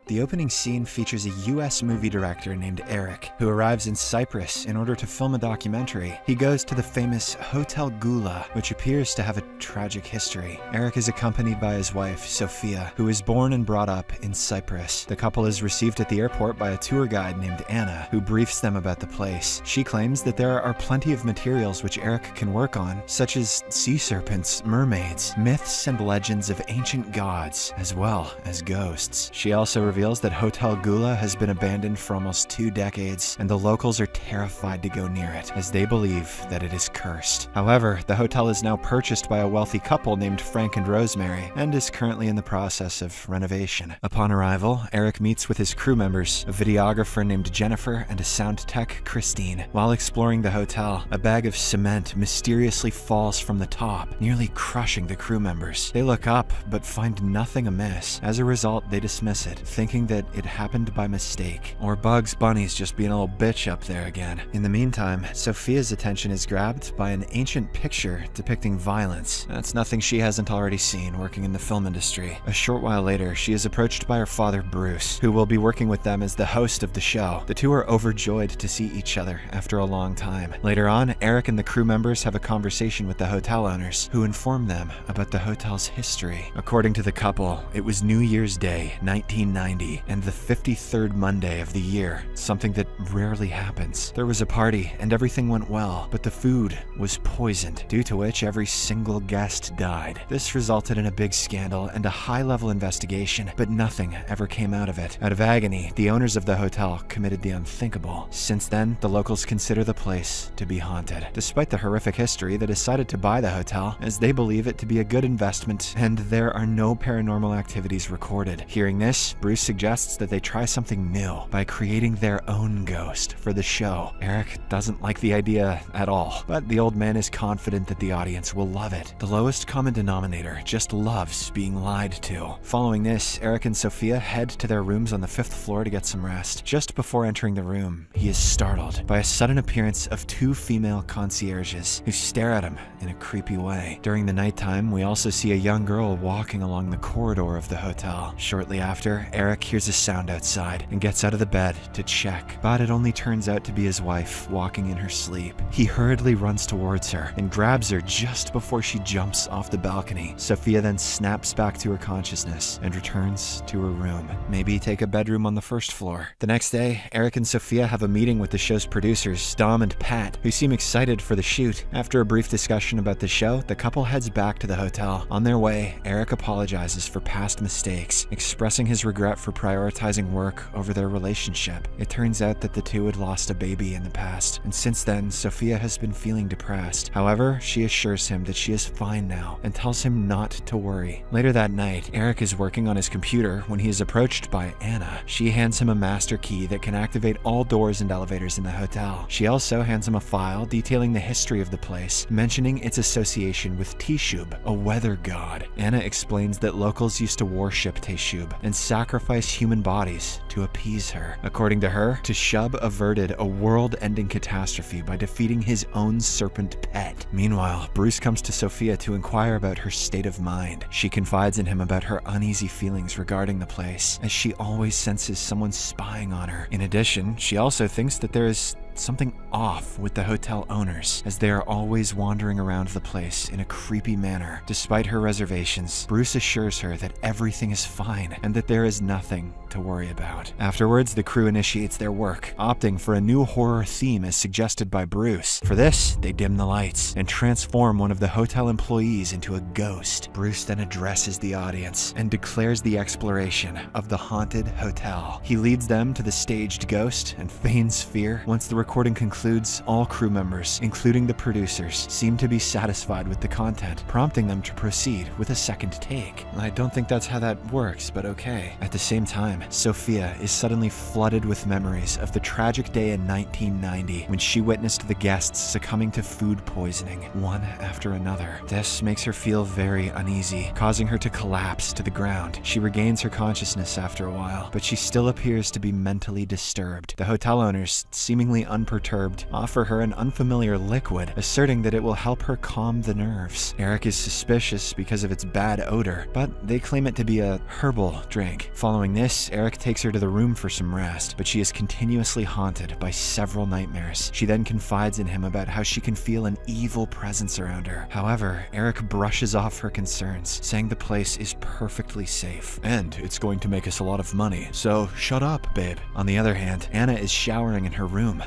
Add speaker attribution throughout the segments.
Speaker 1: The opening scene features a US movie director named Eric, who arrives in Cyprus in order to film a documentary. He goes to the famous Hotel Gula, which appears to have a tragic history. Eric is accompanied by his wife, Sophia, who is born and brought up in Cyprus. The couple is received at the airport by a tour guide named Anna, who briefs them about the place. She claims that there are plenty of materials which Eric can work on, such as sea serpents, mermaids, myths and legends of ancient gods, as well as ghosts. She also reveals that Hotel Gula has been abandoned for almost 2 decades, and the locals are terrified to go near it, as they believe that it is cursed. However, the hotel is now purchased by a wealthy couple named Frank and Rosemary, and is currently in the process of renovation. Upon arrival, Eric meets with his crew members, a videographer named Jennifer and a sound tech, Christine. While exploring the hotel, a bag of cement mysteriously falls from the top, nearly crushing the crew members. They look up, but find nothing amiss. As a result, they dismiss it, thinking that it happened by mistake, or Bugs Bunny's just being a little bitch up there again. In the meantime, Sophia's attention is grabbed by an ancient picture depicting violence. That's nothing she hasn't already seen working in the film industry. A short while later, she is approached by her father, Bruce, who will be working with them as the host of the show. The two are overjoyed to see each other after a long time. Later on, Eric and the crew members have a conversation with the hotel owners, who inform them about the hotel's history. According to the couple, it was New Year's Day, 1990, and the 53rd Monday of the year, something that rarely happens. There was a party, and everything went well, but the food was poisoned, due to which every single guest died. This resulted in a big scandal and a high-level investigation, but nothing ever came out of it. Out of agony, the owners of the hotel committed the unthinkable. Since then, the locals consider the place to be haunted. Despite the horrific history, they decided to buy the hotel, as they believe it to be a good investment, and there are no paranormal activities recorded. Hearing this, Bruce suggests that they try something new by creating their own ghost for the show. Eric doesn't like the idea at all, but the old man is confident that the audience will love it. The lowest common denominator just loves being lied to. Following this, Eric and Sophia head to their rooms on the 5th floor to get some rest. Just before entering the room, he is startled by a sudden appearance of 2 female concierges who stare at him in a creepy way. During the nighttime, we also see a young girl walking along the corridor of the hotel. Shortly after, Eric hears a sound outside and gets out of the bed to check, but it only turns out to be his wife walking in her sleep. He hurriedly runs towards her and grabs her just before she jumps off the balcony. Sophia then snaps back to her consciousness and returns to her room. Maybe take a bedroom on the 1st floor. The next day, Eric and Sophia have a meeting with the show's producers, Dom and Pat, who seem excited for the shoot. After a brief discussion about the show, the couple heads back to the hotel. On their way, Eric apologizes for past mistakes, expressing his regret for prioritizing work over their relationship. It turns out that the two had lost a baby in the past, and since then, Sophia has been feeling depressed. However, she assures him that she is fine now and tells him not to worry. Later that night, Eric is working on his computer when he is approached by Anna. She hands him a master key that can activate all doors and elevators in the hotel. She also hands him a file detailing the history of the place, mentioning its association with Teshub, a weather god. Anna explains that locals used to worship Teshub and sacrifice human bodies to appease her. According to her, Teshub averted a world-ending catastrophe by defeating his own serpent pet. Meanwhile, Bruce comes to Sophia to inquire about her state of mind. She confides in him about her uneasy feelings regarding the place, as she always senses someone spying on her. In addition, she also thinks that there is something off with the hotel owners, as they are always wandering around the place in a creepy manner. Despite her reservations, Bruce assures her that everything is fine and that there is nothing to worry about. Afterwards, the crew initiates their work, opting for a new horror theme as suggested by Bruce. For this, they dim the lights and transform one of the hotel employees into a ghost. Bruce then addresses the audience and declares the exploration of the haunted hotel. He leads them to the staged ghost and feigns fear. Once the recording concludes, all crew members, including the producers, seem to be satisfied with the content, prompting them to proceed with a second take. I don't think that's how that works, but okay. At the same time, Sophia is suddenly flooded with memories of the tragic day in 1990 when she witnessed the guests succumbing to food poisoning, one after another. This makes her feel very uneasy, causing her to collapse to the ground. She regains her consciousness after a while, but she still appears to be mentally disturbed. The hotel owners, seemingly unperturbed, offer her an unfamiliar liquid, asserting that it will help her calm the nerves. Eric is suspicious because of its bad odor, but they claim it to be a herbal drink. Following this, Eric takes her to the room for some rest, but she is continuously haunted by several nightmares. She then confides in him about how she can feel an evil presence around her. However, Eric brushes off her concerns, saying the place is perfectly safe. And it's going to make us a lot of money, so shut up, babe. On the other hand, Anna is showering in her room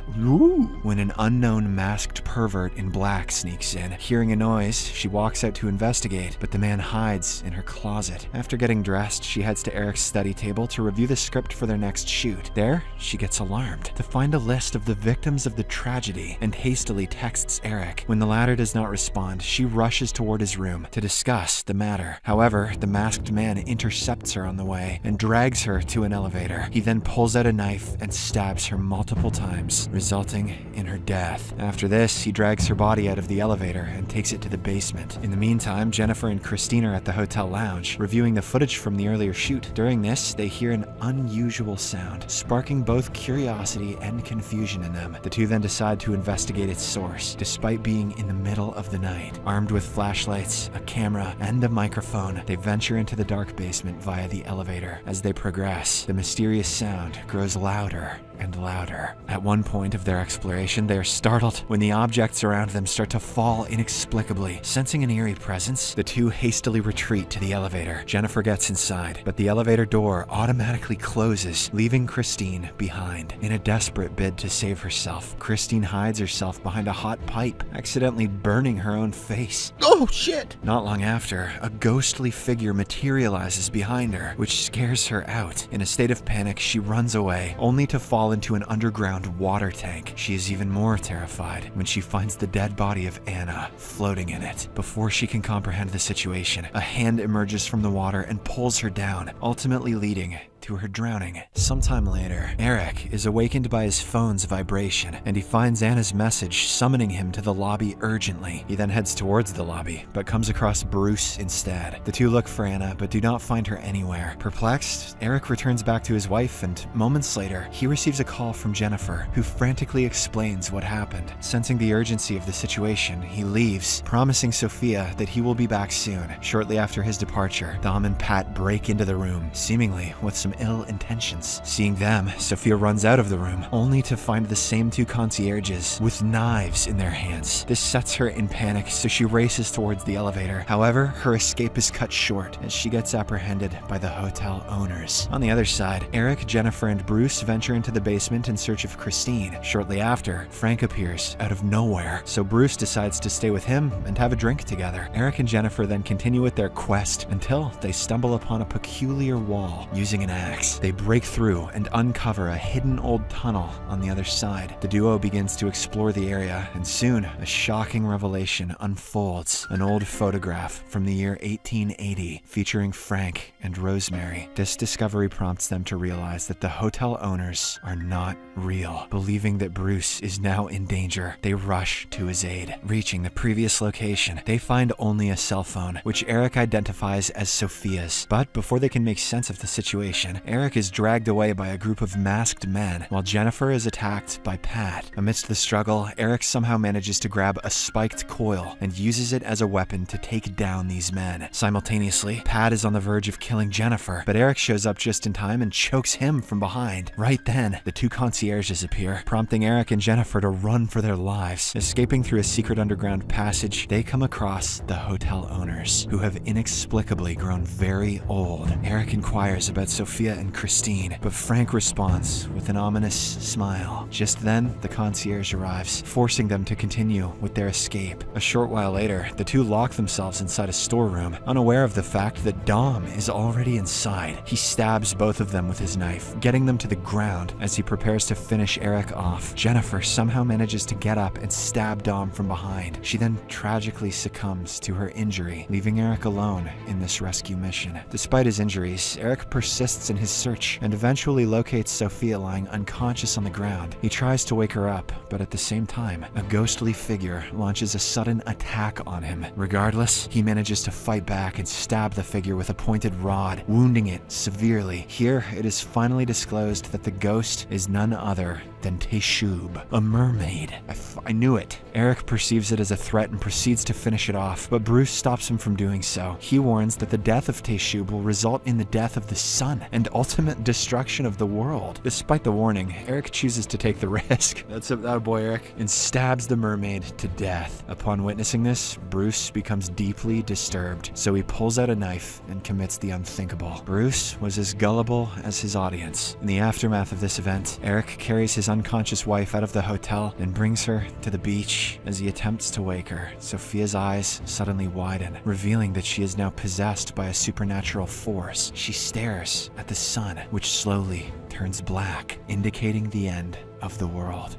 Speaker 1: when an unknown masked pervert in black sneaks in. Hearing a noise, she walks out to investigate, but the man hides in her closet. After getting dressed, she heads to Eric's study table to review the script for their next shoot. There, she gets alarmed to find a list of the victims of the tragedy and hastily texts Eric. When the latter does not respond, she rushes toward his room to discuss the matter. However, the masked man intercepts her on the way and drags her to an elevator. He then pulls out a knife and stabs her multiple times, resulting in her death. After this, he drags her body out of the elevator and takes it to the basement. In the meantime, Jennifer and Christine are at the hotel lounge, reviewing the footage from the earlier shoot. During this, they hear an unusual sound, sparking both curiosity and confusion in them. The two then decide to investigate its source, despite being in the middle of the night. Armed with flashlights, a camera, and a microphone, they venture into the dark basement via the elevator. As they progress, the mysterious sound grows louder and louder. At one point of their exploration, they are startled when the objects around them start to fall inexplicably. Sensing an eerie presence, the two hastily retreat to the elevator. Jennifer gets inside, but the elevator door automatically closes, leaving Christine behind. In a desperate bid to save herself, Christine hides herself behind a hot pipe, accidentally burning her own face.
Speaker 2: Oh shit!
Speaker 1: Not long after, a ghostly figure materializes behind her, which scares her out. In a state of panic, she runs away, only to fall into an underground water tank. She is even more terrified when she finds the dead body of Anna floating in it. Before she can comprehend the situation, a hand emerges from the water and pulls her down, ultimately leading to her drowning. Sometime later, Eric is awakened by his phone's vibration, and he finds Anna's message summoning him to the lobby urgently. He then heads towards the lobby, but comes across Bruce instead. The two look for Anna, but do not find her anywhere. Perplexed, Eric returns back to his wife, and moments later, he receives a call from Jennifer, who frantically explains what happened. Sensing the urgency of the situation, he leaves, promising Sophia that he will be back soon. Shortly after his departure, Dom and Pat break into the room, seemingly with some ill intentions. Seeing them, Sophia runs out of the room, only to find the same two concierges with knives in their hands. This sets her in panic, so she races towards the elevator. However, her escape is cut short as she gets apprehended by the hotel owners. On the other side, Eric, Jennifer, and Bruce venture into the basement in search of Christine. Shortly after, Frank appears out of nowhere, so Bruce decides to stay with him and have a drink together. Eric and Jennifer then continue with their quest until they stumble upon a peculiar wall. Using an axe, they break through and uncover a hidden old tunnel on the other side. The duo begins to explore the area, and soon a shocking revelation unfolds. An old photograph from the year 1880 featuring Frank and Rosemary. This discovery prompts them to realize that the hotel owners are not real. Believing that Bruce is now in danger, they rush to his aid. Reaching the previous location, they find only a cell phone, which Eric identifies as Sophia's. But before they can make sense of the situation, Eric is dragged away by a group of masked men, while Jennifer is attacked by Pat. Amidst the struggle, Eric somehow manages to grab a spiked coil and uses it as a weapon to take down these men. Simultaneously, Pat is on the verge of killing Jennifer, but Eric shows up just in time and chokes him from behind. Right then, the two concierges appear, prompting Eric and Jennifer to run for their lives. Escaping through a secret underground passage, they come across the hotel owners, who have inexplicably grown very old. Eric inquires about Sophia and Christine, but Frank responds with an ominous smile. Just then, the concierge arrives, forcing them to continue with their escape. A short while later, the two lock themselves inside a storeroom, unaware of the fact that Dom is already inside. He stabs both of them with his knife, getting them to the ground as he prepares to finish Eric off. Jennifer somehow manages to get up and stab Dom from behind. She then tragically succumbs to her injury, leaving Eric alone in this rescue mission. Despite his injuries, Eric persists in his search and eventually locates Sophia lying unconscious on the ground. He tries to wake her up, but at the same time, a ghostly figure launches a sudden attack on him. Regardless, he manages to fight back and stab the figure with a pointed rod, wounding it severely. Here, it is finally disclosed that the ghost is none other than Teshub, a mermaid. I knew it. Eric perceives it as a threat and proceeds to finish it off, but Bruce stops him from doing so. He warns that the death of Teshub will result in the death of the sun and ultimate destruction of the world. Despite the warning, Eric chooses to take the risk. That's a boy, Eric. And stabs the mermaid to death. Upon witnessing this, Bruce becomes deeply disturbed, so he pulls out a knife and commits the unthinkable. Bruce was as gullible as his audience. In the aftermath of this event, Eric carries his unconscious wife out of the hotel and brings her to the beach. As he attempts to wake her, Sophia's eyes suddenly widen, revealing that she is now possessed by a supernatural force. She stares at the sun, which slowly turns black, indicating the end of the world.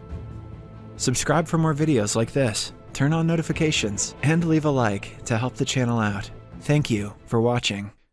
Speaker 1: Subscribe for more videos like this, turn on notifications, and leave a like to help the channel out. Thank you for watching.